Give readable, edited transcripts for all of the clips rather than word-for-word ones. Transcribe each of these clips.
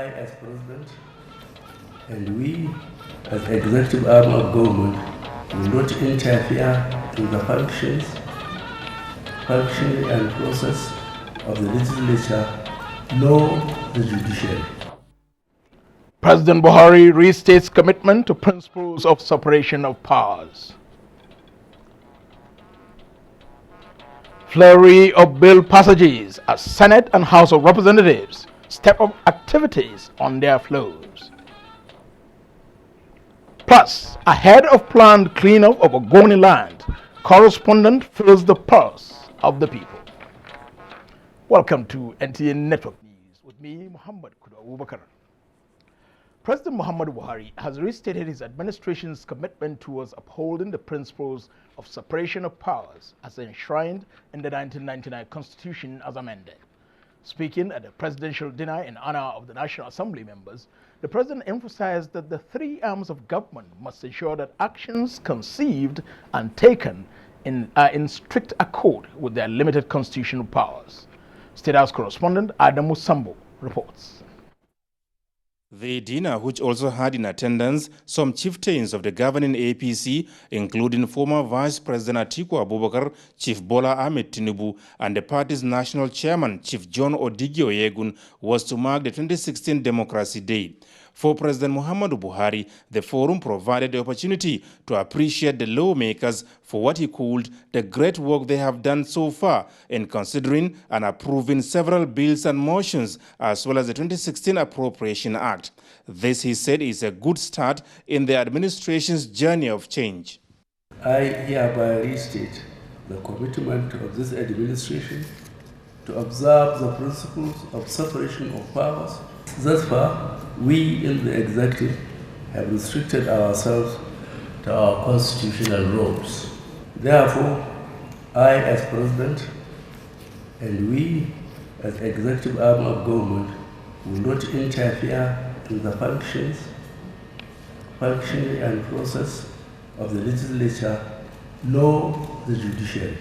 I, as President, and we, as executive arm of government, will not interfere in the functioning and process of the legislature nor the judiciary. President Buhari restates commitment to principles of separation of powers. Flurry of bill passages as Senate and House of Representatives step up activities on their floors. Plus, ahead of planned cleanup of Ogoniland, correspondent fills the purse of the people. Welcome to NTA Network News with me, Muhammad Abubakar. President Muhammadu Buhari has restated his administration's commitment towards upholding the principles of separation of powers as enshrined in the 1999 Constitution as amended. Speaking at the presidential dinner in honor of the National Assembly members, the president emphasized that the three arms of government must ensure that actions conceived and taken are in strict accord with their limited constitutional powers. State House correspondent Adamu Sambo reports. The dinner, which also had in attendance some chieftains of the governing APC, including former Vice President Atiku Abubakar, Chief Bola Ahmed Tinubu, and the party's national chairman, Chief John Odigi Oyegun, was to mark the 2016 Democracy Day. For President Muhammadu Buhari, the forum provided the opportunity to appreciate the lawmakers for what he called the great work they have done so far in considering and approving several bills and motions, as well as the 2016 Appropriation Act. This, he said, is a good start in the administration's journey of change. I hereby restate the commitment of this administration to observe the principles of separation of powers. Thus far, we in the executive have restricted ourselves to our constitutional roles. Therefore, I, as President, and we, as executive arm of government, will not interfere in the functioning and process of the legislature nor the judiciary.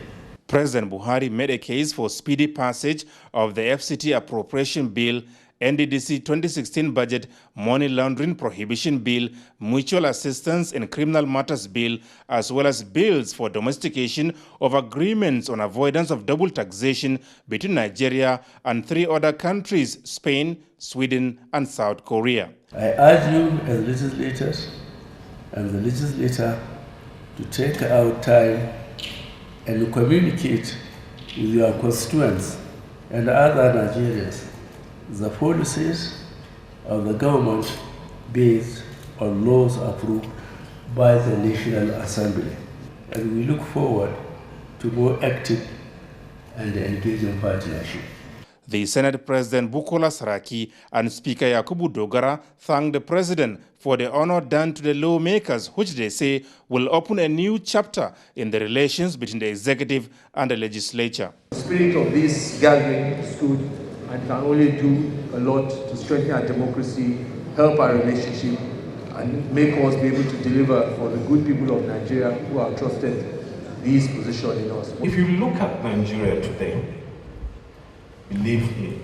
President Buhari made a case for speedy passage of the FCT Appropriation Bill, NDDC 2016 Budget, Money Laundering Prohibition Bill, Mutual Assistance in Criminal Matters Bill, as well as bills for domestication of agreements on avoidance of double taxation between Nigeria and three other countries, Spain, Sweden, and South Korea. I urge you as legislators and the legislator to take out time and communicate with your constituents and other Nigerians the policies of the government based on laws approved by the National Assembly. And we look forward to more active and engaging partnership. The Senate President Bukola Saraki and Speaker Yakubu Dogara thanked the President for the honor done to the lawmakers, which they say will open a new chapter in the relations between the executive and the legislature. The spirit of this gathering is good and can only do a lot to strengthen our democracy, help our relationship, and make us be able to deliver for the good people of Nigeria who have trusted this position in us. If you look at Nigeria today, believe me,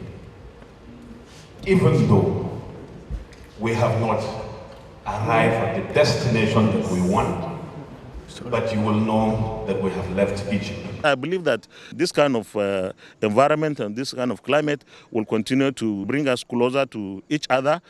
even though we have not arrived at the destination that we want, but you will know that we have left Egypt. I believe that this kind of environment and this kind of climate will continue to bring us closer to each other.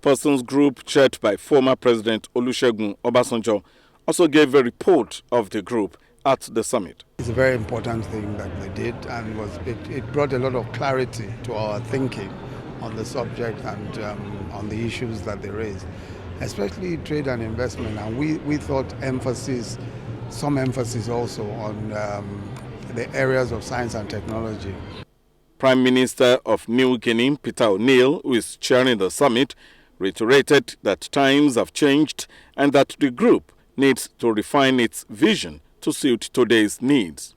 Persons group chaired by former President Olusegun Obasanjo also gave a report of the group at the summit. It's a very important thing that they did, and it brought a lot of clarity to our thinking on the subject and on the issues that they raised, especially trade and investment. And we thought some emphasis also on the areas of science and technology. Prime Minister of New Guinea, Peter O'Neill, who is chairing the summit, reiterated that times have changed and that the group needs to refine its vision to suit today's needs.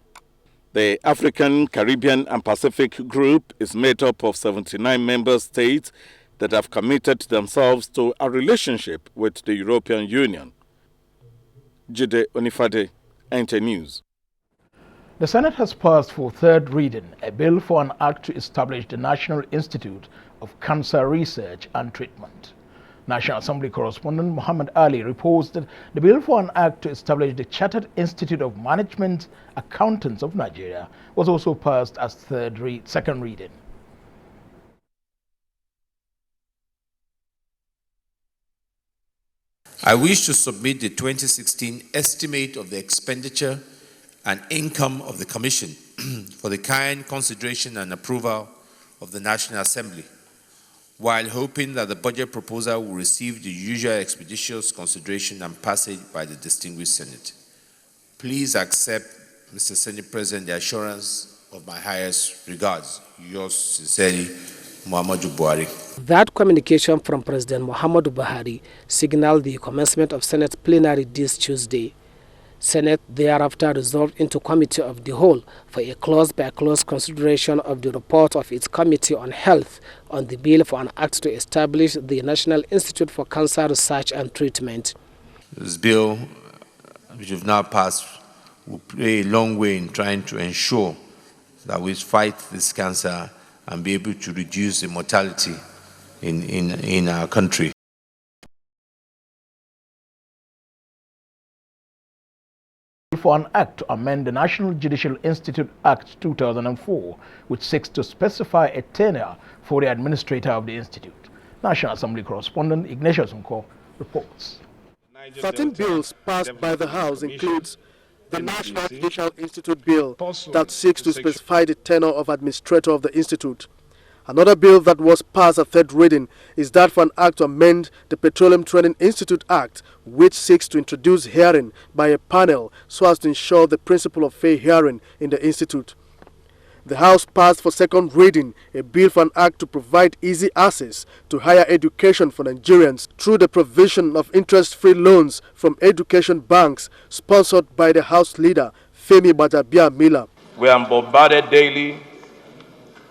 The African, Caribbean and Pacific Group is made up of 79 member states that have committed themselves to a relationship with the European Union. Jide Onifade, NTA News. The Senate has passed for third reading a bill for an act to establish the National Institute of Cancer Research and Treatment. National Assembly correspondent Muhammad Ali reports that the bill for an act to establish the Chartered Institute of Management Accountants of Nigeria was also passed as second reading. I wish to submit the 2016 estimate of the expenditure and income of the Commission for the kind consideration and approval of the National Assembly, while hoping that the budget proposal will receive the usual expeditious consideration and passage by the distinguished Senate. Please accept, Mr. Senate President, the assurance of my highest regards. Yours sincerely, Muhammadu Buhari. That communication from President Muhammadu Buhari signaled the commencement of Senate plenary this Tuesday. Senate thereafter resolved into Committee of the Whole for a clause-by-clause consideration of the report of its Committee on Health on the bill for an act to establish the National Institute for Cancer Research and Treatment. This bill, which we've now passed, will play a long way in trying to ensure that we fight this cancer and be able to reduce the mortality in our country. For an act to amend the National Judicial Institute Act 2004, which seeks to specify a tenure for the administrator of the institute. National Assembly correspondent Ignatius Nko reports. 13 bills passed by the House includes the National Judicial Institute Bill that seeks to specify the tenure of administrator of the institute. Another bill that was passed at third reading is that for an act to amend the Petroleum Training Institute Act, which seeks to introduce hearing by a panel so as to ensure the principle of fair hearing in the institute. The House passed for second reading a bill for an act to provide easy access to higher education for Nigerians through the provision of interest-free loans from education banks, sponsored by the House leader, Femi Gbajabiamila. We are bombarded daily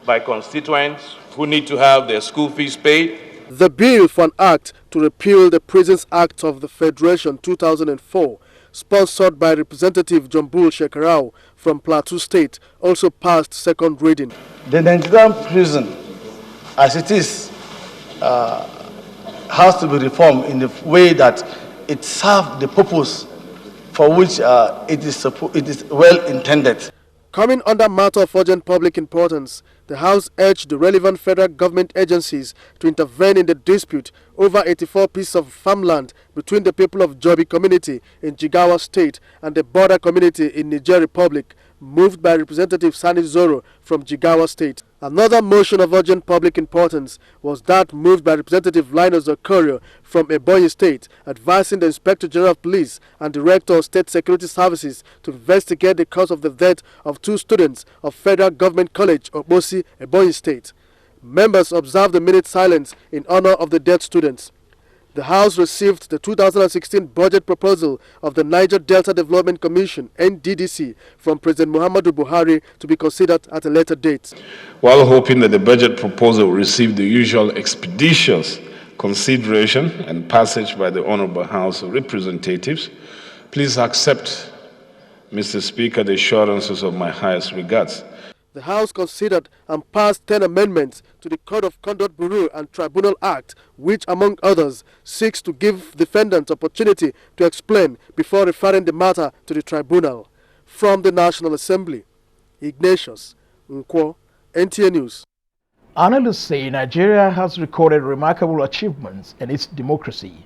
by constituents who need to have their school fees paid. The bill for an act to repeal the Prisons Act of the Federation 2004, sponsored by Representative John Bull Shekarau from Plateau State, also passed second reading. The Nigerian prison, as it is, has to be reformed in the way that it serves the purpose for which it is well intended. Coming under matter of urgent public importance, the House urged the relevant federal government agencies to intervene in the dispute over 84 pieces of farmland between the people of Jobi community in Jigawa State and the border community in Niger Republic, moved by Representative Sani Zoro from Jigawa State. Another motion of urgent public importance was that moved by Representative Linus Okorio from Ebonyi State, advising the Inspector General of Police and Director of State Security Services to investigate the cause of the death of 2 students of Federal Government College, Obosi, Ebonyi State. Members observed a minute silence in honor of the dead students. The House received the 2016 budget proposal of the Niger Delta Development Commission, NDDC, from President Muhammadu Buhari to be considered at a later date. While hoping that the budget proposal will receive the usual expeditious consideration and passage by the Honorable House of Representatives, please accept, Mr. Speaker, the assurances of my highest regards. The House considered and passed 10 amendments to the Code of Conduct Bureau and Tribunal Act, which, among others, seeks to give defendants opportunity to explain before referring the matter to the tribunal. From the National Assembly, Ignatius Nkwo, NTA News. Analysts say Nigeria has recorded remarkable achievements in its democracy,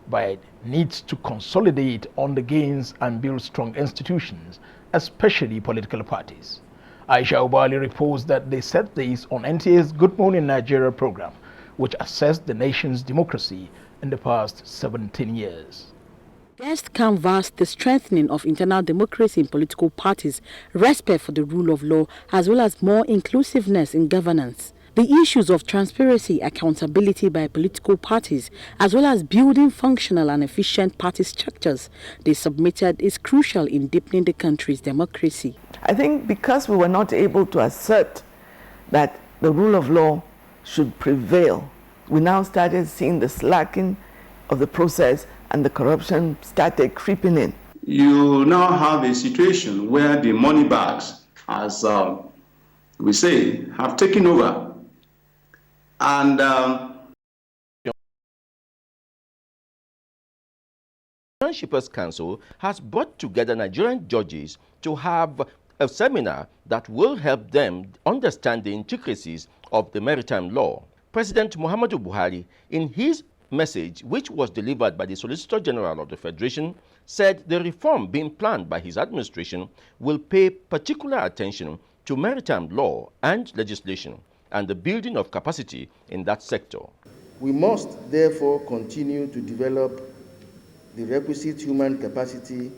but it needs to consolidate on the gains and build strong institutions, especially political parties. Aisha Ubali reports that they said this on NTA's Good Morning Nigeria program, which assessed the nation's democracy in the past 17 years. Guests canvassed the strengthening of internal democracy in political parties, respect for the rule of law, as well as more inclusiveness in governance. The issues of transparency, accountability by political parties, as well as building functional and efficient party structures they submitted is crucial in deepening the country's democracy. I think because we were not able to assert that the rule of law should prevail, we now started seeing the slacking of the process and the corruption started creeping in. you now have a situation where the money bags, as we say, have taken over. And Nigerian Shippers Council has brought together Nigerian judges to have a seminar that will help them understand the intricacies of the maritime law. President Muhammadu Buhari, in his message, which was delivered by the Solicitor General of the Federation, said the reform being planned by his administration will pay particular attention to maritime law and legislation and the building of capacity in that sector. We must therefore continue to develop the requisite human capacity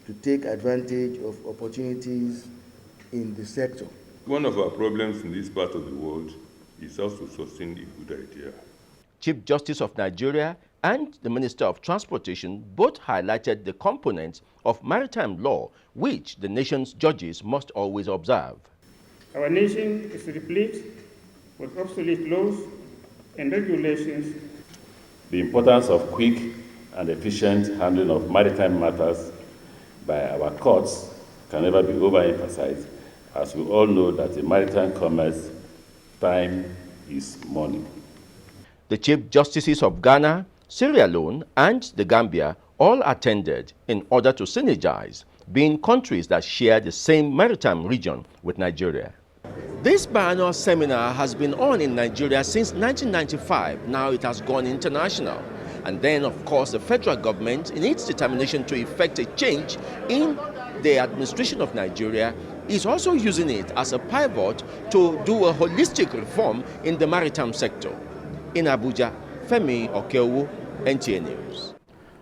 to take advantage of opportunities in the sector. One of our problems in this part of the world is also to sustain a good idea. Chief Justice of Nigeria and the Minister of Transportation both highlighted the components of maritime law which the nation's judges must always observe. Our nation is replete with obsolete laws and regulations. The importance of quick and efficient handling of maritime matters by our courts can never be overemphasized, as we all know that in maritime commerce, time is money. The Chief Justices of Ghana, Sierra Leone, and the Gambia all attended in order to synergize, being countries that share the same maritime region with Nigeria. This biannual seminar has been on in Nigeria since 1995. Now it has gone international. And then, of course, the federal government, in its determination to effect a change in the administration of Nigeria, is also using it as a pivot to do a holistic reform in the maritime sector. In Abuja, Femi Okeowo, NTA News.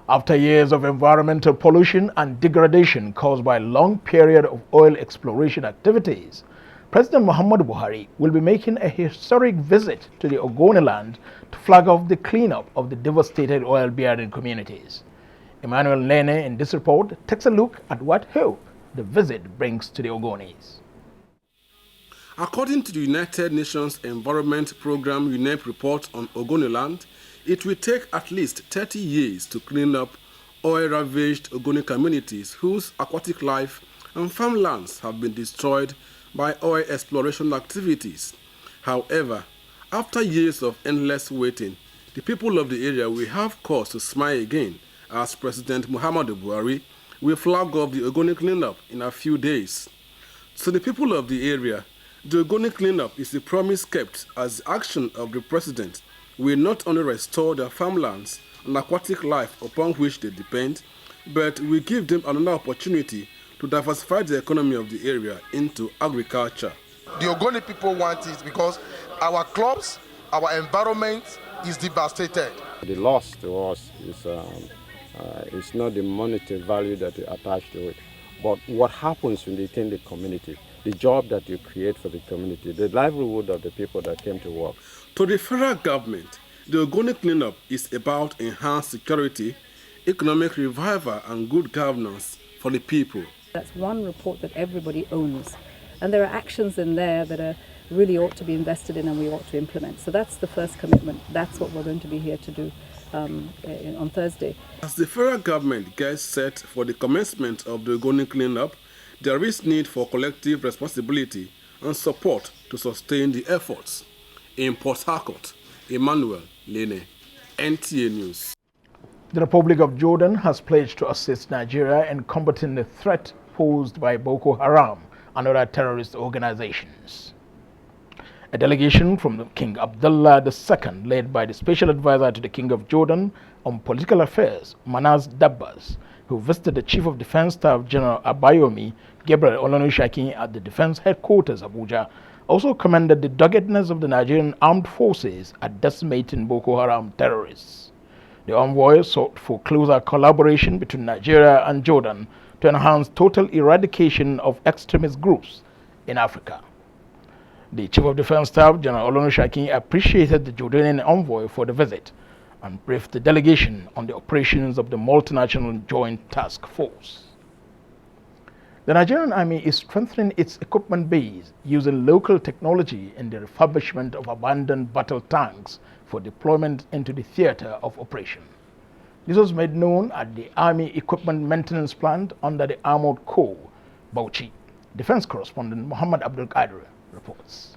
After years of environmental pollution and degradation caused by a long period of oil exploration activities, President Muhammadu Buhari will be making a historic visit to the Ogoniland to flag off the cleanup of the devastated oil-bearing communities. Emmanuel Nene in this report takes a look at what hope the visit brings to the Ogonis. According to the United Nations Environment Programme UNEP report on Ogoniland, it will take at least 30 years to clean up oil-ravaged Ogoni communities whose aquatic life and farmlands have been destroyed by oil exploration activities. However, after years of endless waiting, the people of the area will have cause to smile again as President Muhammadu Buhari will flag off the Ogoni cleanup in a few days. So the people of the area, the Ogoni cleanup is the promise kept as the action of the president will not only restore their farmlands and aquatic life upon which they depend, but will give them another opportunity to diversify the economy of the area into agriculture. The Ogoni people want it because our clubs, our environment is devastated. The loss to us is not the monetary value that you attach to it, but what happens within the community, the job that you create for the community, the livelihood of the people that came to work. To the federal government, the Ogoni cleanup is about enhanced security, economic revival, and good governance for the people. That's one report that everybody owns. And there are actions in there that are really ought to be invested in and we ought to implement. So that's the first commitment. That's what we're going to be here to do on Thursday. As the federal government gets set for the commencement of the Ogoni cleanup, there is need for collective responsibility and support to sustain the efforts. In Port Harcourt, Emmanuel Lene, NTA News. The Republic of Jordan has pledged to assist Nigeria in combating the threat posed by Boko Haram and other terrorist organizations. A delegation from the King Abdullah II, led by the Special Advisor to the King of Jordan on Political Affairs, Manas Dabbas, who visited the Chief of Defense Staff General Abayomi Gabriel Olonushaki at the Defense Headquarters Abuja, also commended the doggedness of the Nigerian armed forces at decimating Boko Haram terrorists. The envoy sought for closer collaboration between Nigeria and Jordan to enhance total eradication of extremist groups in Africa. The Chief of Defense Staff, General Olonushaki, appreciated the Jordanian envoy for the visit and briefed the delegation on the operations of the multinational Joint Task Force. The Nigerian Army is strengthening its equipment base using local technology in the refurbishment of abandoned battle tanks for deployment into the theater of operation. This was made known at the Army Equipment Maintenance Plant under the Armored Corps, Bauchi. Defense correspondent Muhammad Abdul Qadir reports.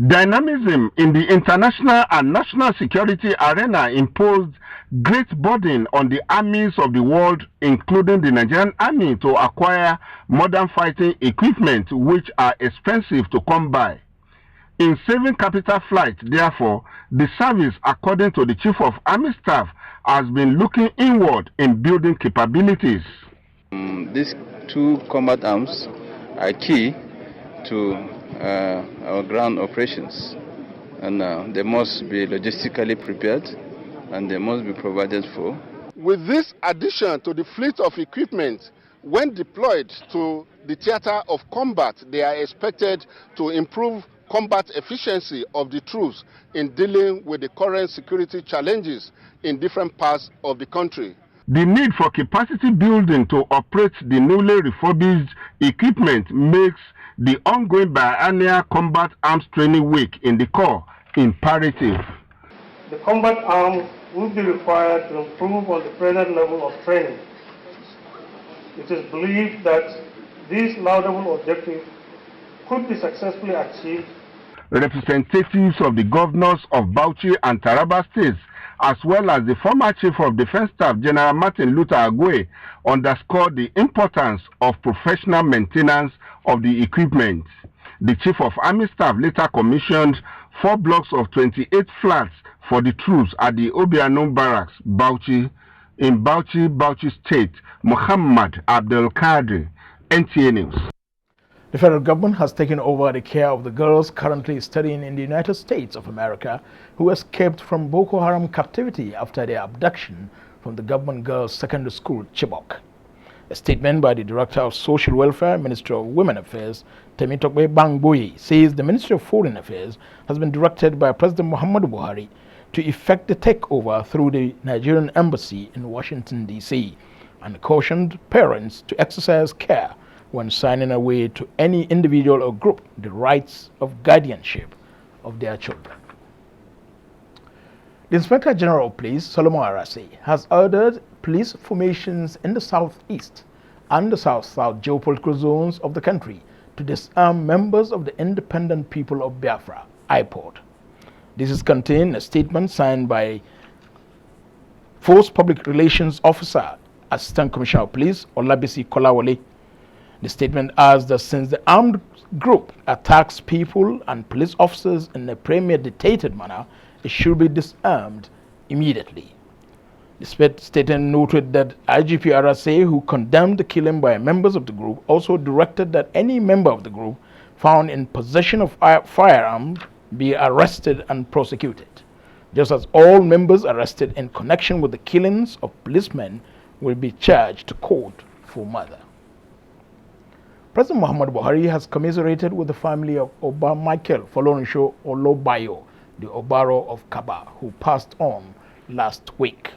Dynamism in the international and national security arena imposed great burden on the armies of the world, including the Nigerian army, to acquire modern fighting equipment which are expensive to come by. In saving capital flight, therefore, the service, according to the Chief of Army Staff, has been looking inward in building capabilities. These two combat arms are key to our ground operations, and they must be logistically prepared and they must be provided for. With this addition to the fleet of equipment, when deployed to the theater of combat, they are expected to improve combat efficiency of the troops in dealing with the current security challenges in different parts of the country. The need for capacity building to operate the newly refurbished equipment makes the ongoing biennial combat arms training week in the Corps imperative. The combat arms will be required to improve on the present level of training. It is believed that this laudable objective could be successfully achieved. Representatives of the governors of Bauchi and Taraba states, as well as the former Chief of Defense Staff, General Martin Luther Agwe, underscored the importance of professional maintenance of the equipment. The Chief of Army Staff later commissioned 4 blocks of 28 flats for the troops at the Obiano Barracks, Bauchi, in Bauchi State. Muhammad Abdul Qadir, NTA News. The federal government has taken over the care of the girls currently studying in the United States of America who escaped from Boko Haram captivity after their abduction from the government girls' secondary school, Chibok. A statement by the Director of Social Welfare, Ministry of Women Affairs, Temitope Bangboye, says the Ministry of Foreign Affairs has been directed by President Muhammadu Buhari to effect the takeover through the Nigerian Embassy in Washington, D.C., and cautioned parents to exercise care when signing away to any individual or group the rights of guardianship of their children. The Inspector General of Police, Solomon Arase, has ordered police formations in the southeast and the south-south geopolitical zones of the country to disarm members of the Independent People of Biafra, IPOB. This is contained in a statement signed by Force Public Relations Officer, Assistant Commissioner of Police, Olabisi Kolawole. The statement adds that since the armed group attacks people and police officers in a premeditated manner, it should be disarmed immediately. The statement noted that IGP Arase, who condemned the killing by members of the group, also directed that any member of the group found in possession of firearms be arrested and prosecuted, just as all members arrested in connection with the killings of policemen will be charged to court for murder. President Muhammadu Buhari has commiserated with the family of Oba Michael Folorunsho Olobayo, the Obaro of Kaba, who passed on last week.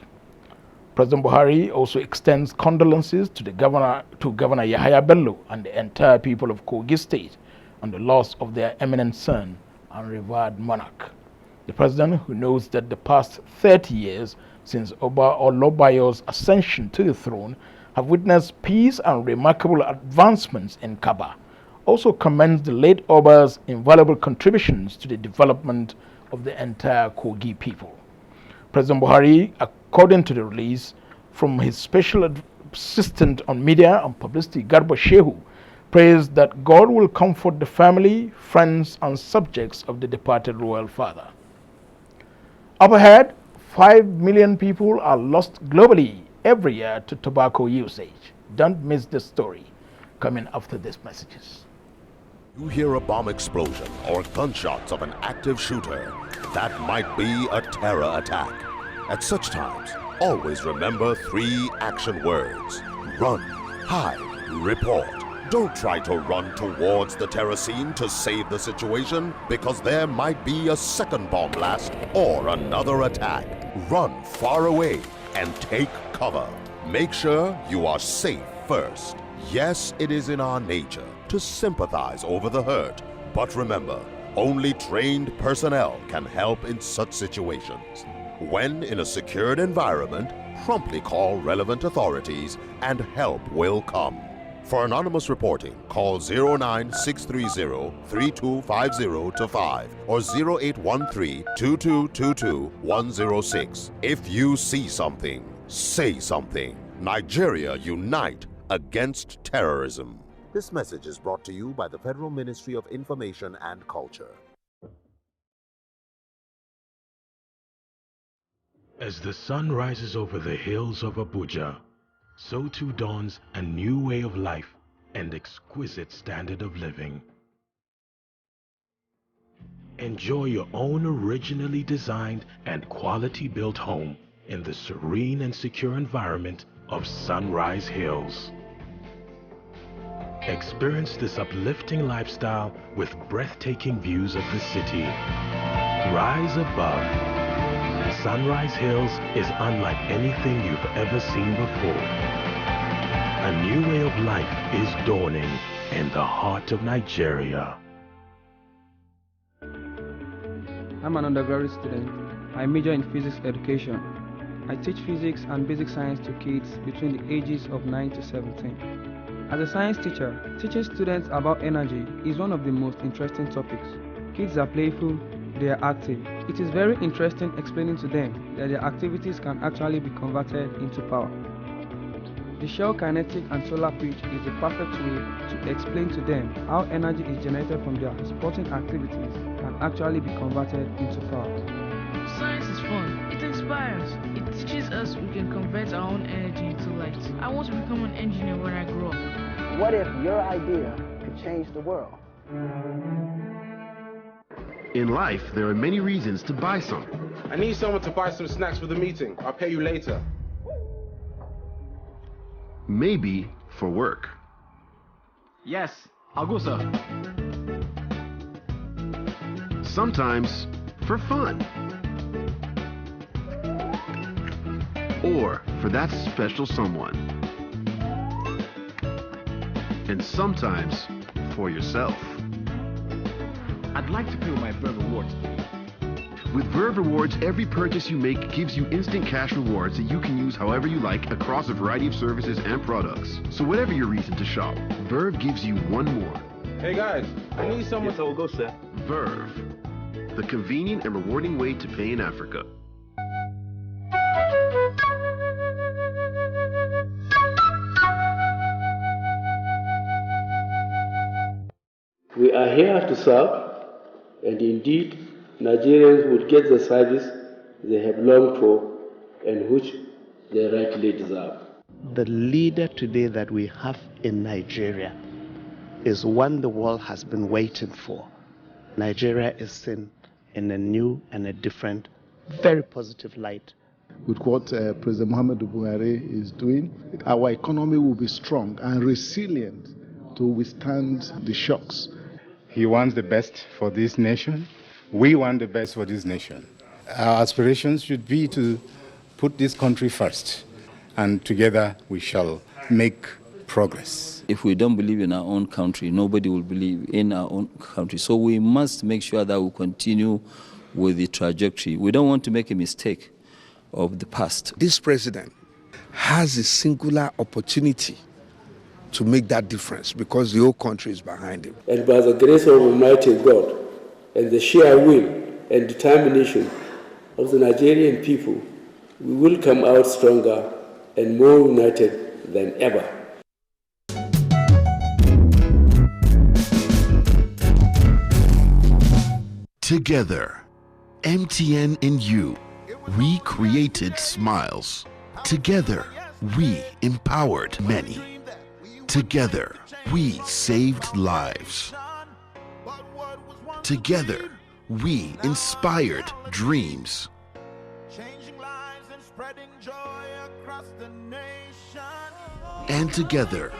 President Buhari also extends condolences to Governor Yahaya Bello and the entire people of Kogi State on the loss of their eminent son and revered monarch. The president, who knows that the past 30 years since Oba Olobayo's ascension to the throne have witnessed peace and remarkable advancements in Kaba, also commends the late Oba's invaluable contributions to the development of the entire Kogi people. President Buhari, according to the release from his special assistant on media and publicity, Garba Shehu, prays that God will comfort the family, friends, and subjects of the departed royal father. Up ahead, 5 million people are lost globally every year to tobacco usage. Don't miss this story coming after these messages. You hear a bomb explosion or gunshots of an active shooter. That might be a terror attack. At such times, always remember 3 action words: run, hide, report. Don't try to run towards the terror scene to save the situation, because there might be a second bomb blast or another attack. Run far away and take cover. Make sure you are safe first. Yes, it is in our nature to sympathize over the hurt, but remember, only trained personnel can help in such situations. When in a secured environment, promptly call relevant authorities and help will come. For anonymous reporting, call 09630-3250-5 or 0813-2222-106. If you see something, say something. Nigeria unite against terrorism. This message is brought to you by the Federal Ministry of Information and Culture. As the sun rises over the hills of Abuja, so too dawns a new way of life and exquisite standard of living. Enjoy your own originally designed and quality-built home in the serene and secure environment of Sunrise Hills. Experience this uplifting lifestyle with breathtaking views of the city. Rise above. Sunrise Hills is unlike anything you've ever seen before. A new way of life is dawning in the heart of Nigeria. I'm an undergraduate student. I major in physics education. I teach physics and basic science to kids between the ages of 9 to 17. As a science teacher, teaching students about energy is one of the most interesting topics. Kids are playful, they are active. It is very interesting explaining to them that their activities can actually be converted into power. The shell kinetic and solar pitch is the perfect way to explain to them how energy is generated from their sporting activities can actually be converted into power. Science is fun. It inspires. It teaches us we can convert our own energy into light. I want to become an engineer when I grow up. What if your idea could change the world? In life, there are many reasons to buy something. I need someone to buy some snacks for the meeting. I'll pay you later. Maybe for work. Yes, I'll go, sir. Sometimes for fun. Or for that special someone. And sometimes for yourself. I'd like to pay with my Verve Rewards. With Verve Rewards, every purchase you make gives you instant cash rewards that you can use however you like across a variety of services and products. So whatever your reason to shop, Verve gives you one more. Hey guys, I need someone. Yes, I will go, sir. Verve, the convenient and rewarding way to pay in Africa. We are here to serve, and indeed, Nigerians would get the service they have longed for and which they rightly deserve. The leader today that we have in Nigeria is one the world has been waiting for. Nigeria is seen in a new and a different, very positive light. With what President Muhammadu Buhari is doing, our economy will be strong and resilient to withstand the shocks. He wants the best for this nation. We want the best for this nation. Our aspirations should be to put this country first, and together we shall make progress. If we don't believe in our own country, nobody will believe in our own country. So we must make sure that we continue with the trajectory. We don't want to make a mistake of the past. This president has a singular opportunity to make that difference because the whole country is behind him. And by the grace of Almighty God and the sheer will and determination of the Nigerian people, we will come out stronger and more united than ever. Together, MTN and you, we created smiles. Together, we empowered many. Together, we saved lives. Together, we inspired dreams. And together,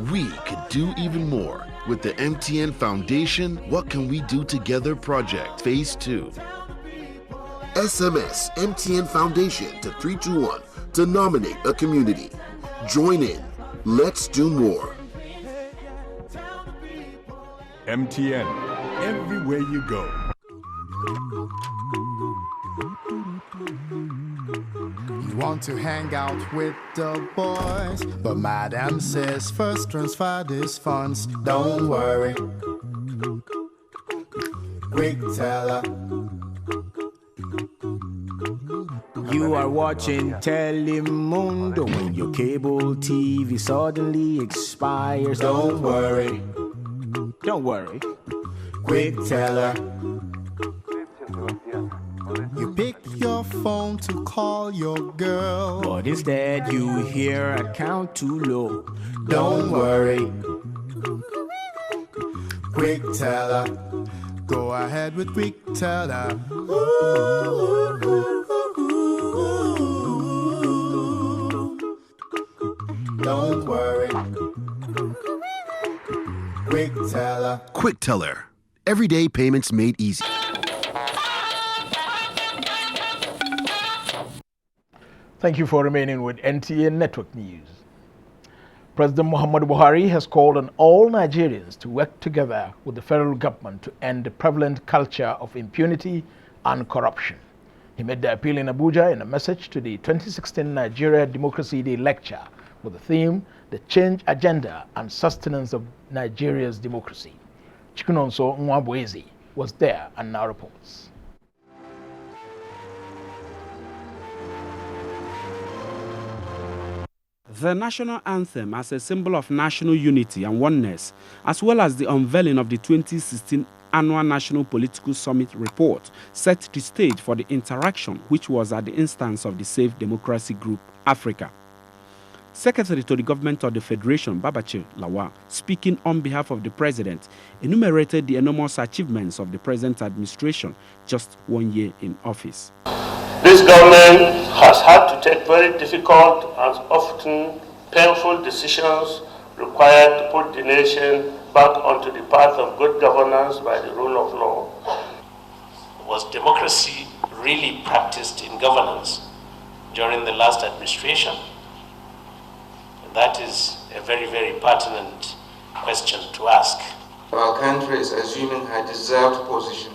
we could do even more with the MTN Foundation What Can We Do Together project, Phase 2. SMS MTN Foundation to 321 to nominate a community. Join in. Let's do more. MTN, everywhere you go. want to hang out with the boys, but Madam says first transfer these funds. Don't worry, quick teller. You are watching Telemundo when your cable TV suddenly expires. Don't worry, quick teller. You pick your phone to call your girl, but instead you hear account too low. Don't worry, quick teller. Go ahead with quick teller. Don't worry, quick teller. Quick Teller. Everyday payments made easy. Thank you for remaining with NTA Network News. President Muhammadu Buhari has called on all Nigerians to work together with the federal government to end the prevalent culture of impunity and corruption. He made the appeal in Abuja in a message to the 2016 Nigeria Democracy Day lecture with the theme, The Change Agenda and Sustenance of Nigeria's Democracy. Chikunonso Nwabwezi was there and now reports. The national anthem as a symbol of national unity and oneness, as well as the unveiling of the 2016 Annual National Political Summit report, set the stage for the interaction which was at the instance of the Safe Democracy Group Africa. Secretary to the Government of the Federation, Babache Lawa, speaking on behalf of the President, enumerated the enormous achievements of the present administration just 1 year in office. This government has had to take very difficult and often painful decisions required to put the nation back onto the path of good governance by the rule of law. Was democracy really practiced in governance during the last administration? That is a very, very pertinent question to ask. Our country is assuming a deserved position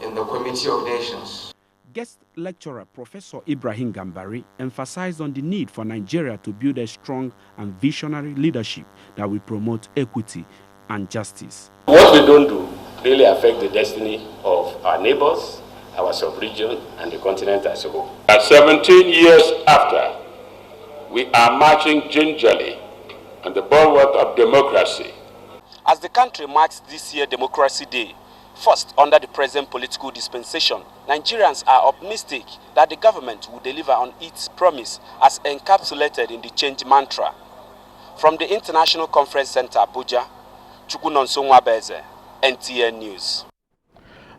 in the Committee of Nations. Guest lecturer Professor Ibrahim Gambari emphasized on the need for Nigeria to build a strong and visionary leadership that will promote equity and justice. What we don't do really affects the destiny of our neighbors, our sub-region, and the continent as a whole. 17 years after, we are marching gingerly on the bulwark of democracy. As the country marks this year Democracy Day, first under the present political dispensation, Nigerians are optimistic that the government will deliver on its promise as encapsulated in the change mantra. From the International Conference Center, Abuja, Chukunonso Nwabeze, NTA News.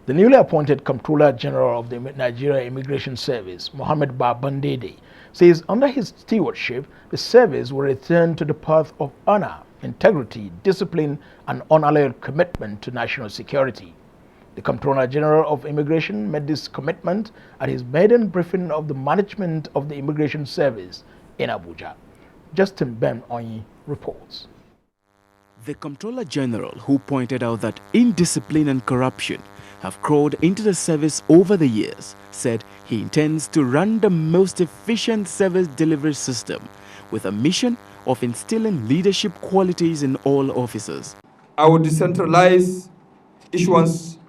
The newly appointed Comptroller General of the Nigeria Immigration Service, Mohammed Babandede, says under his stewardship, the service will return to the path of honor, integrity, discipline, and unalloyed commitment to national security. The Comptroller General of Immigration made this commitment at his maiden briefing of the management of the Immigration Service in Abuja. Justin Ben Onyi reports. The Comptroller General, who pointed out that indiscipline and corruption have crawled into the service over the years, said he intends to run the most efficient service delivery system with a mission of instilling leadership qualities in all officers. I will decentralize issuance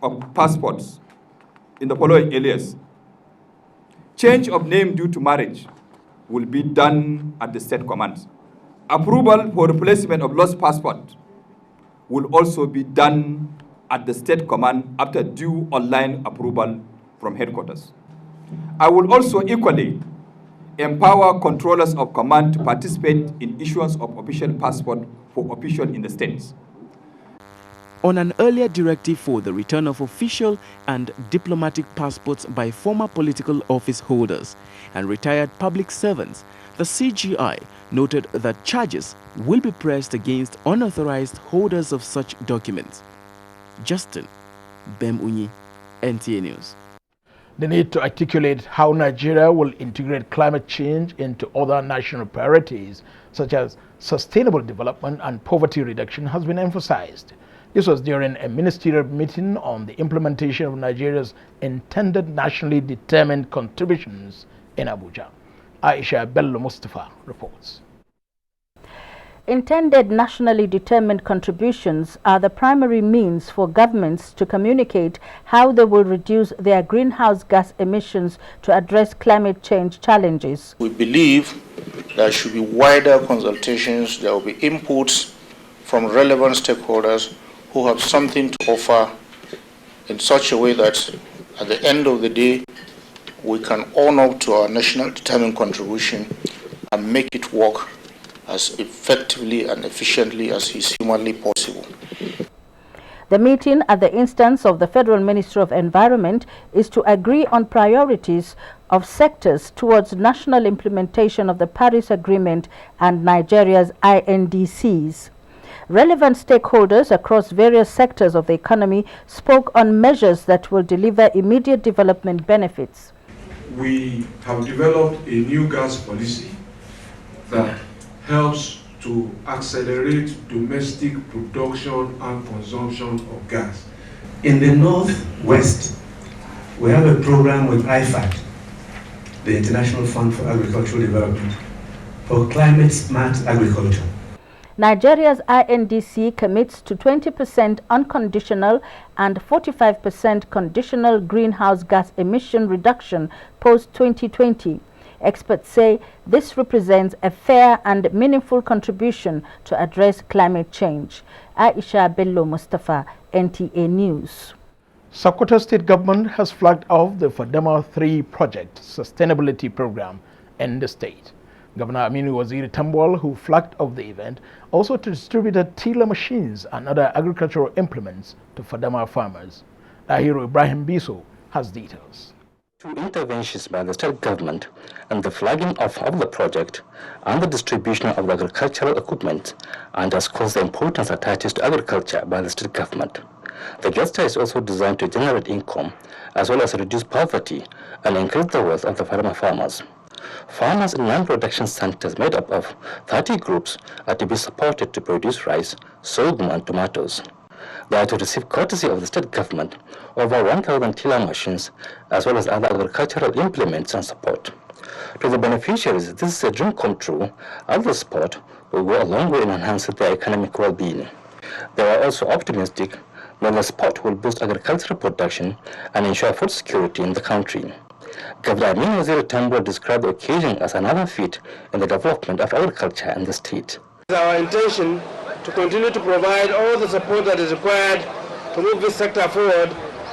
of passports in the following areas. Change of name due to marriage will be done at the state commands. Approval for replacement of lost passport will also be done at the state command after due online approval from headquarters. I will also equally empower controllers of command to participate in issuance of official passport for officials in the states. On an earlier directive for the return of official and diplomatic passports by former political office holders and retired public servants, the CGI noted that charges will be pressed against unauthorized holders of such documents. Justin Bemunyi, NTA News. The need to articulate how Nigeria will integrate climate change into other national priorities, such as sustainable development and poverty reduction, has been emphasized. This was during a ministerial meeting on the implementation of Nigeria's intended nationally determined contributions in Abuja. Aisha Bello Mustafa reports. Intended nationally determined contributions are the primary means for governments to communicate how they will reduce their greenhouse gas emissions to address climate change challenges. We believe there should be wider consultations, there will be inputs from relevant stakeholders who have something to offer in such a way that at the end of the day we can own up to our national determined contribution and make it work as effectively and efficiently as is humanly possible. The meeting, at the instance of the Federal Ministry of Environment, is to agree on priorities of sectors towards national implementation of the Paris Agreement and Nigeria's INDCs. Relevant stakeholders across various sectors of the economy spoke on measures that will deliver immediate development benefits. We have developed a new gas policy that helps to accelerate domestic production and consumption of gas. In the Northwest, we have a program with IFAD, the International Fund for Agricultural Development, for climate smart agriculture. Nigeria's INDC commits to 20% unconditional and 45% conditional greenhouse gas emission reduction post-2020. Experts say this represents a fair and meaningful contribution to address climate change. Aisha Bello Mustafa, NTA News. Sokoto State Government has flagged off the Fadama 3 project sustainability program in the state. Governor Aminu Waziri Tambol, who flagged off the event, also distributed tiller machines and other agricultural implements to Fadama farmers. Dahiru Ibrahim Biso has details. Two interventions by the state government and the flagging off of the project and the distribution of the agricultural equipment underscores the importance attached to agriculture by the state government. The gesture is also designed to generate income as well as reduce poverty and increase the wealth of the farmer farmers. Farmers in non-production centers made up of 30 groups are to be supported to produce rice, sorghum and tomatoes. They are to receive courtesy of the state government over 1,000 tiller machines as well as other agricultural implements and support. To the beneficiaries, this is a dream come true as the support will go a long way in enhancing their economic well-being. They are also optimistic that the support will boost agricultural production and ensure food security in the country. Governor Aminu Waziri Tambol described the occasion as another feat in the development of agriculture in the state. It's our intention to continue to provide all the support that is required to move this sector forward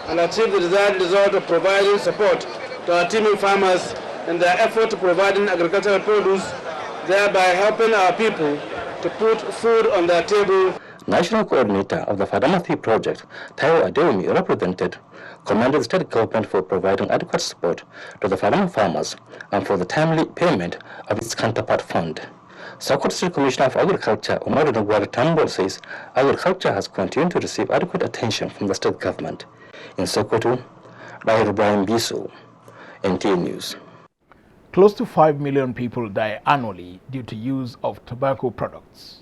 and achieve the desired result of providing support to our teeming farmers in their effort to providing agricultural produce, thereby helping our people to put food on their table. National Coordinator of the Fadama 3 project, Taiwo Adewumi, represented, commended the state government for providing adequate support to the Fadama farmers and for the timely payment of its counterpart fund. Sokoto State Commissioner of Agriculture, Umar Nugwari Tambol, says agriculture has continued to receive adequate attention from the state government. In Sokoto, Dahiru Ibrahim Biso, NTA News. Close to 5 million people die annually due to use of tobacco products.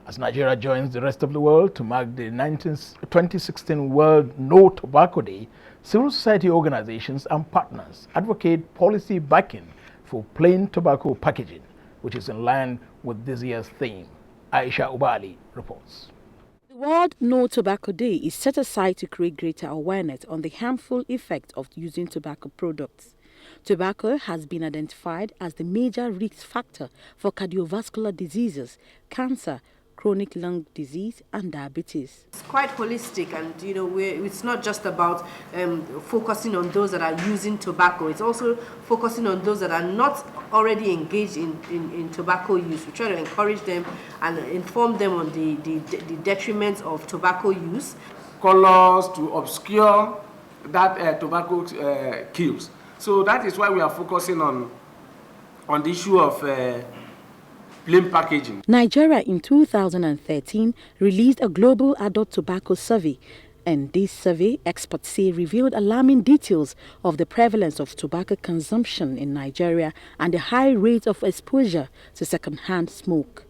As Nigeria joins the rest of the world to mark the 2016 World No Tobacco Day, civil society organizations and partners advocate policy backing for plain tobacco packaging, which is in line with this year's theme. Aisha Ubali reports. The World No Tobacco Day is set aside to create greater awareness on the harmful effects of using tobacco products. Tobacco has been identified as the major risk factor for cardiovascular diseases, cancer, chronic lung disease and diabetes. It's quite holistic, and it's not just about focusing on those that are using tobacco. It's also focusing on those that are not already engaged in tobacco use. We try to encourage them and inform them on the detriments of tobacco use. Colors to obscure that tobacco kills. So that is why we are focusing on the issue of plain packaging. Nigeria in 2013 released a global adult tobacco survey, and this survey, experts say, revealed alarming details of the prevalence of tobacco consumption in Nigeria and the high rate of exposure to second-hand smoke.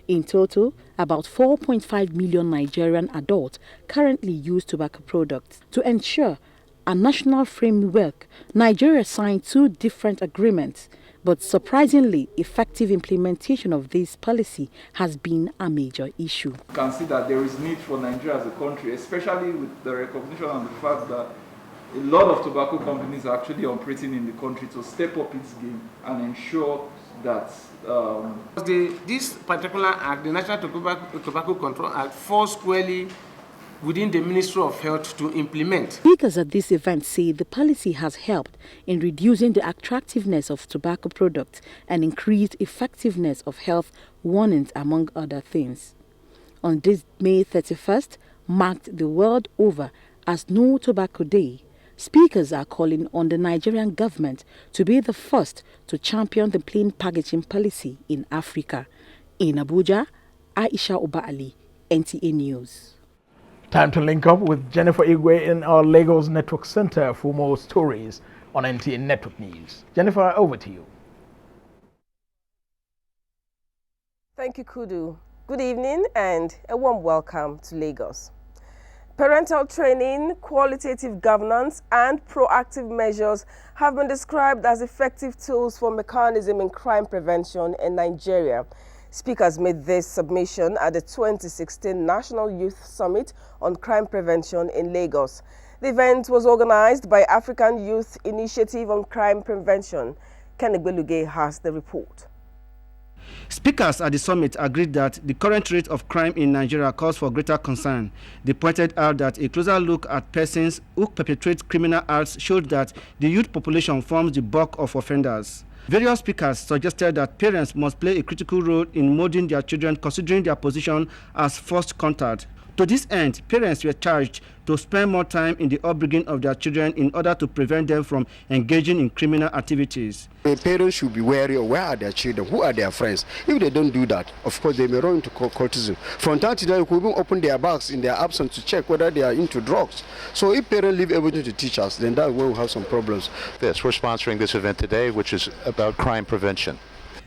In total, about 4.5 million Nigerian adults currently use tobacco products. To ensure a national framework, Nigeria signed 2 different agreements, but surprisingly, effective implementation of this policy has been a major issue. You can see that there is need for Nigeria as a country, especially with the recognition and the fact that a lot of tobacco companies are actually operating in the country, to step up its game and ensure that this particular act, the National Tobacco Control Act, falls squarely within the Ministry of Health to implement. Speakers at this event say the policy has helped in reducing the attractiveness of tobacco products and increased effectiveness of health warnings, among other things. On this May 31st, marked the world over as No Tobacco Day, speakers are calling on the Nigerian government to be the first to champion the plain packaging policy in Africa. In Abuja, Aisha Obaali, NTA News. Time to link up with Jennifer Igwe in our Lagos Network Center for more stories on NTA Network News. Jennifer, over to you. Thank you, Kudu. Good evening and a warm welcome to Lagos. Parental training, qualitative governance, and proactive measures have been described as effective tools for mechanism in crime prevention in Nigeria. Speakers made this submission at the 2016 National Youth Summit on Crime Prevention in Lagos. The event was organized by African Youth Initiative on Crime Prevention. Ken Igbeluge has the report. Speakers at the summit agreed that the current rate of crime in Nigeria calls for greater concern. They pointed out that a closer look at persons who perpetrate criminal acts showed that the youth population forms the bulk of offenders. Various speakers suggested that parents must play a critical role in molding their children, considering their position as first contact. To this end, parents were charged to spend more time in the upbringing of their children in order to prevent them from engaging in criminal activities. The parents should be wary of where are their children, who are their friends. If they don't do that, of course, they may run into cultism. From time to time, they could even open their bags in their absence to check whether they are into drugs. So if parents leave everything to teachers, then that will have some problems. Yes, we're sponsoring this event today, which is about crime prevention.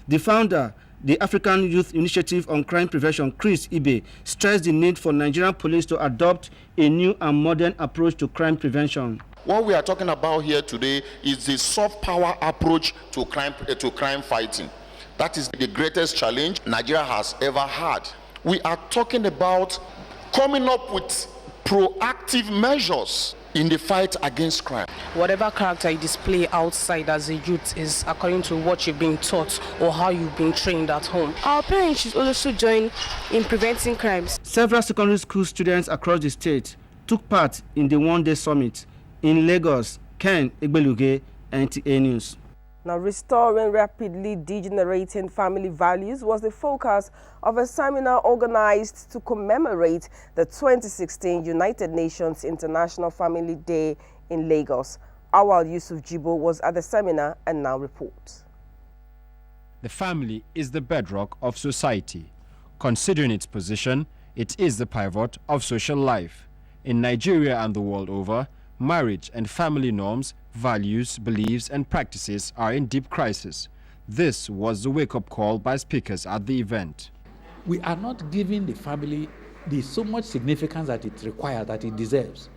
The founder, the African Youth Initiative on Crime Prevention, Chris Ibe, stressed the need for Nigerian police to adopt a new and modern approach to crime prevention. What we are talking about here today is the soft power approach to crime fighting. That is the greatest challenge Nigeria has ever had. We are talking about coming up with proactive measures in the fight against crime. Whatever character you display outside as a youth is according to what you've been taught or how you've been trained at home. Our parents should also join in preventing crimes. Several secondary school students across the state took part in the one-day summit. In Lagos, Ken Igbeluge, NTA News. Now, restoring rapidly degenerating family values was the focus of a seminar organized to commemorate the 2016 United Nations International Family Day in Lagos. Awal Yusuf Jibo was at the seminar and now reports. The family is the bedrock of society. Considering its position, it is the pivot of social life. In Nigeria and the world over, marriage and family norms, values, beliefs, and practices are in deep crisis. This was the wake-up call by speakers at the event. We are not giving the family so much significance that it requires, that it deserves.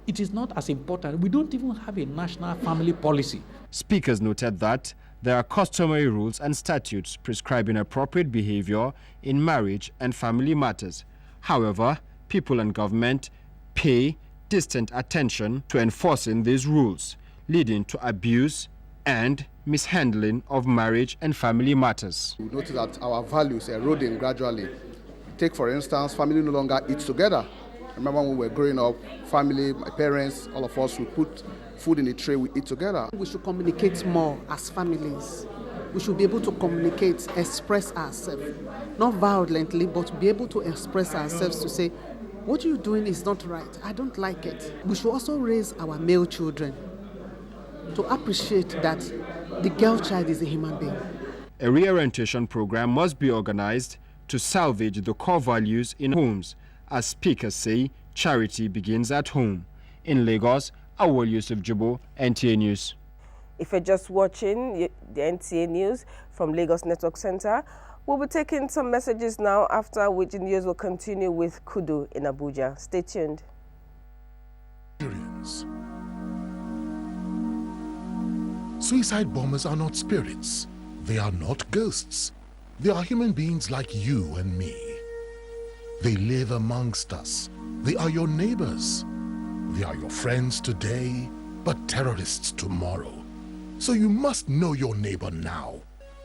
It is not as important. We don't even have a national family policy. Speakers noted that there are customary rules and statutes prescribing appropriate behavior in marriage and family matters. However, people and government pay distant attention to enforcing these rules, leading to abuse and mishandling of marriage and family matters. We notice that our values are eroding gradually. Take, for instance, family no longer eats together. Remember when we were growing up, family, my parents, all of us, we put food in the tray, we eat together. We should communicate more as families. We should be able to communicate, express ourselves, not violently, but be able to express ourselves to say, what you're doing is not right. I don't like it. We should also raise our male children to appreciate that the girl child is a human being. A reorientation program must be organized to salvage the core values in homes. As speakers say, charity begins at home. In Lagos, Awal Yusuf Jibo, NTA News. If you're just watching the NTA News from Lagos Network Center, we'll be taking some messages now, after which the news will continue with Kudu in Abuja. Stay tuned. Suicide bombers are not spirits. They are not ghosts. They are human beings like you and me. They live amongst us. They are your neighbors. They are your friends today, but terrorists tomorrow. So you must know your neighbor now.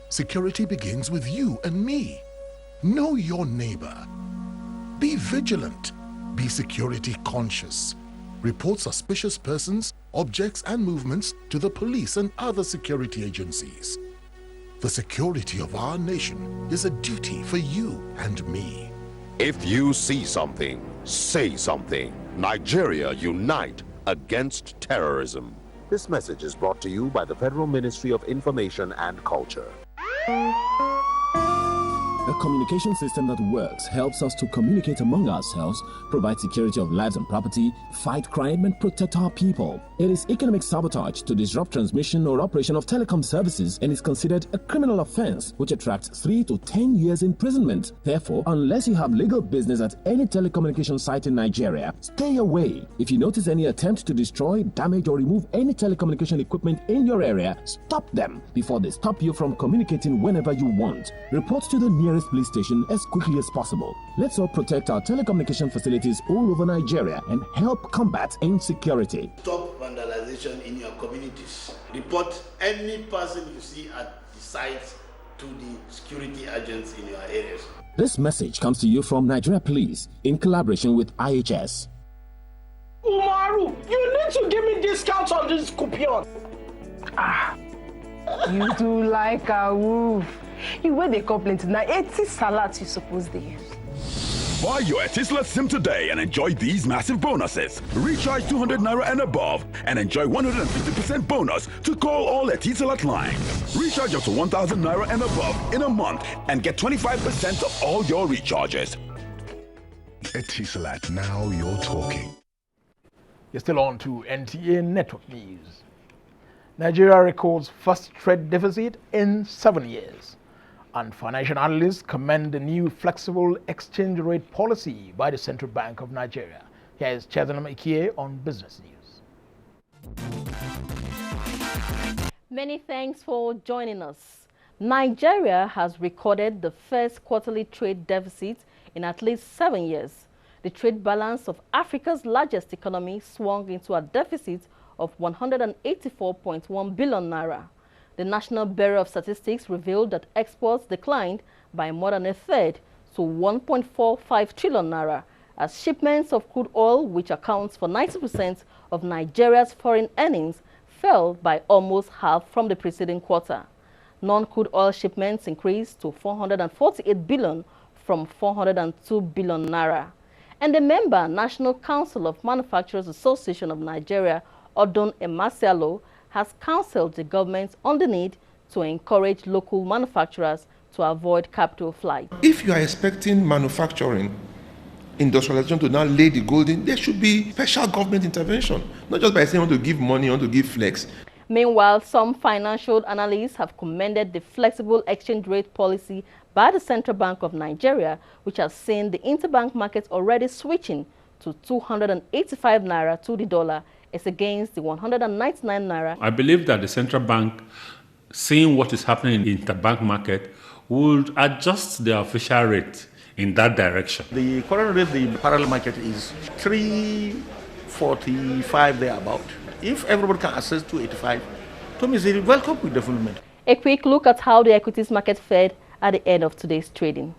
Security begins with you and me. Know your neighbor. Be vigilant. Be security conscious. Report suspicious persons, objects, and movements to the police and other security agencies. The security of our nation is a duty for you and me. If you see something, say something. Nigeria, unite against terrorism. This message is brought to you by the Federal Ministry of Information and Culture. A communication system that works helps us to communicate among ourselves, provide security of lives and property, fight crime, and protect our people. It is economic sabotage to disrupt transmission or operation of telecom services and is considered a criminal offense, which attracts 3 to 10 years imprisonment. Therefore, unless you have legal business at any telecommunication site in Nigeria, stay away. If you notice any attempt to destroy, damage, or remove any telecommunication equipment in your area, stop them before they stop you from communicating whenever you want. Report to the nearest police station as quickly as possible. Let's all protect our telecommunication facilities all over Nigeria and help combat insecurity. Stop vandalization in your communities. Report any person you see at the site to the security agents in your areas. This message comes to you from Nigeria Police in collaboration with IHS. Umaru, you need to give me discounts on this coupon. You do like a wolf. You wear the complaint now 80 salads you suppose they use. Buy your Etisalat SIM today and enjoy these massive bonuses. Recharge 200 Naira and above and enjoy 150% bonus to call all Etisalat lines. Recharge up to 1,000 Naira and above in a month and get 25% of all your recharges. Etisalat, now you're talking. You're still on to NTA Network News. Nigeria records first trade deficit in 7 years. And financial analysts commend the new flexible exchange rate policy by the Central Bank of Nigeria. Here is Chazanam Ikie on Business News. Many thanks for joining us. Nigeria has recorded the first quarterly trade deficit in at least 7 years. The trade balance of Africa's largest economy swung into a deficit of 184.1 billion naira. The National Bureau of Statistics revealed that exports declined by more than a third to 1.45 trillion naira, as shipments of crude oil, which accounts for 90% of Nigeria's foreign earnings, fell by almost half from the preceding quarter. Non-crude oil shipments increased to 448 billion from 402 billion naira. And the member National Council of Manufacturers Association of Nigeria, Odon Emasialo, has counseled the government on the need to encourage local manufacturers to avoid capital flight. If you are expecting manufacturing, industrialization to now lay the golden, there should be special government intervention, not just by saying want to give money, want to give flex. Meanwhile, some financial analysts have commended the flexible exchange rate policy by the Central Bank of Nigeria, which has seen the interbank market already switching to 285 naira to the dollar as against the 199 naira. I believe that the central bank, seeing what is happening in the interbank market, would adjust the official rate in that direction. The current rate, the parallel market is 345 thereabout. If everybody can access 285, to me it's a welcome development. A quick look at how the equities market fared at the end of today's trading.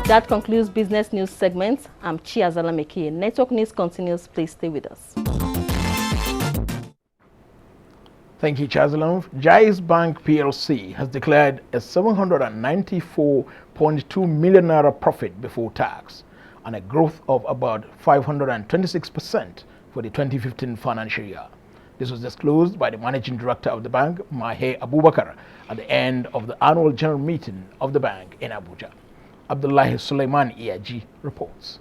That concludes Business News segment. I'm Chiazala Mekie. Network News continues. Please stay with us. Thank you, Chazalam. Jais Bank PLC has declared a 794.2 million naira profit before tax and a growth of about 526% for the 2015 financial year. This was disclosed by the managing director of the bank, Mahe Abubakar, at the end of the annual general meeting of the bank in Abuja. Abdullahi Suleiman Iaji reports.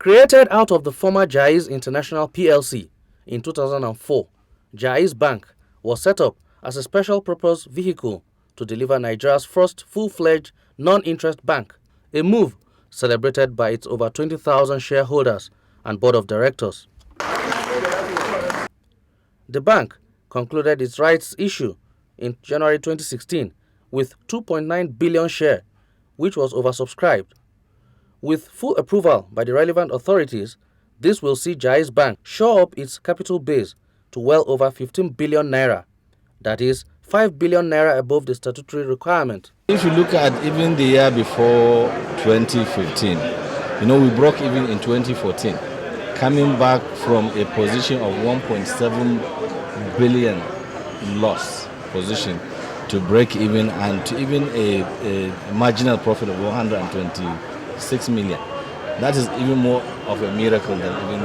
Created out of the former Jais International PLC in 2004, Jais Bank was set up as a special purpose vehicle to deliver Nigeria's first full-fledged non-interest bank, a move celebrated by its over 20,000 shareholders and board of directors. The bank concluded its rights issue in January 2016 with 2.9 billion share, which was oversubscribed. With full approval by the relevant authorities, this will see Jai's Bank shore up its capital base to well over 15 billion naira. That is 5 billion naira above the statutory requirement. If you look at even the year before 2015, we broke even in 2014, coming back from a position of 1.7 billion loss position to break even and to even a marginal profit of 126 million. That is even more of a miracle than even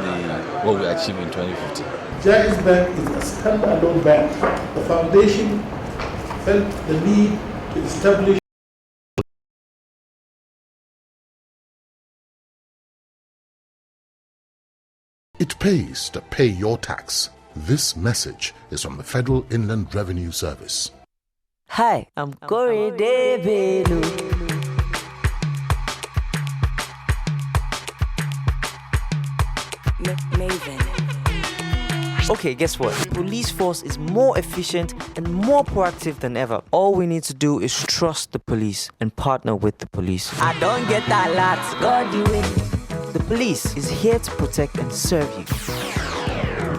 what we achieved in 2015. Jai's Bank is a standalone bank. The foundation felt the need to establish It pays to pay your tax. This message is from the Federal Inland Revenue Service. Hi, I'm Corey Davido. Maven. Okay, guess what? The police force is more efficient and more proactive than ever. All we need to do is trust the police and partner with the police. I don't get that lot. God do it. The police is here to protect and serve you.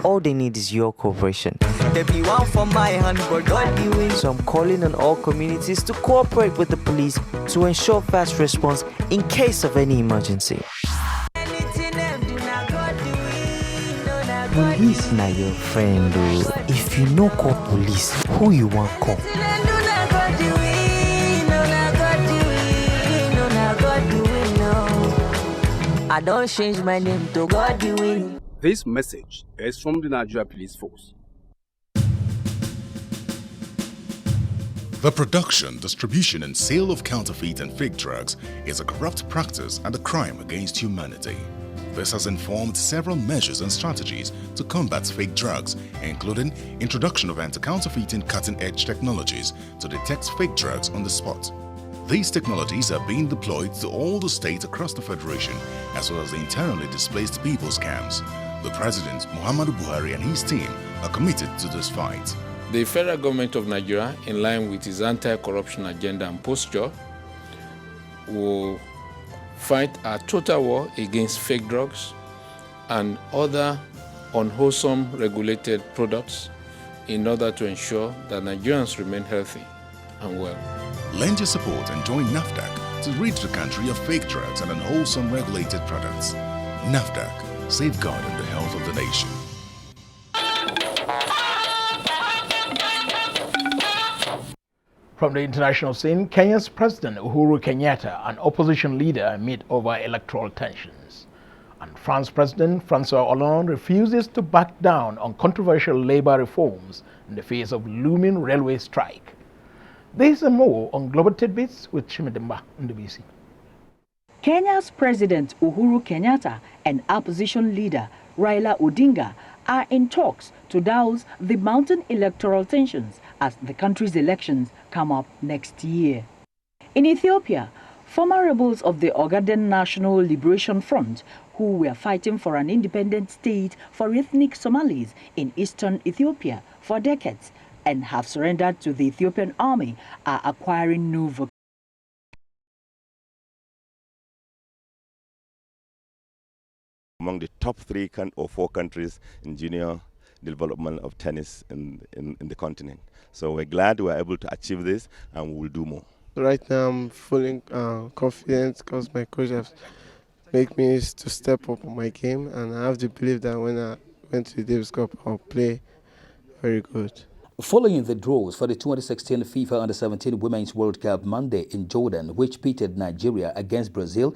All they need is your cooperation. There be one for my hand, but God be with. So I'm calling on all communities to cooperate with the police to ensure fast response in case of any emergency. Police na your friend, though. If you no call police, who you want call? I don't change my name to God be with. This message is from the Nigerian Police Force. The production, distribution, and sale of counterfeit and fake drugs is a corrupt practice and a crime against humanity. This has informed several measures and strategies to combat fake drugs, including introduction of anti-counterfeiting cutting-edge technologies to detect fake drugs on the spot. These technologies are being deployed to all the states across the Federation, as well as the internally displaced people's camps. The President, Muhammadu Buhari, and his team are committed to this fight. The federal government of Nigeria, in line with its anti-corruption agenda and posture, will fight a total war against fake drugs and other unwholesome regulated products in order to ensure that Nigerians remain healthy and well. Lend your support and join NAFDAC to rid the country of fake drugs and unwholesome regulated products. NAFDAC, safeguarding the health of the nation. From the international scene, Kenya's President Uhuru Kenyatta and opposition leader meet over electoral tensions. And France's President François Hollande refuses to back down on controversial labor reforms in the face of looming railway strike. This and more on Global Tidbits with Chimedemba Ndubisi. Kenya's President Uhuru Kenyatta and opposition leader Raila Odinga are in talks to douse the mounting electoral tensions as the country's elections come up next year. In Ethiopia, former rebels of the Ogaden National Liberation Front, who were fighting for an independent state for ethnic Somalis in eastern Ethiopia for decades and have surrendered to the Ethiopian army, are acquiring new vocabulary. Among the top 3 or 4 countries in junior development of tennis in the continent. So we're glad we're able to achieve this, and we will do more. Right now I'm feeling confident because my coach has made me to step up on my game, and I have to believe that when I went to the Davis Cup I'll play very good. Following the draws for the 2016 FIFA Under-17 Women's World Cup Monday in Jordan, which pitted Nigeria against Brazil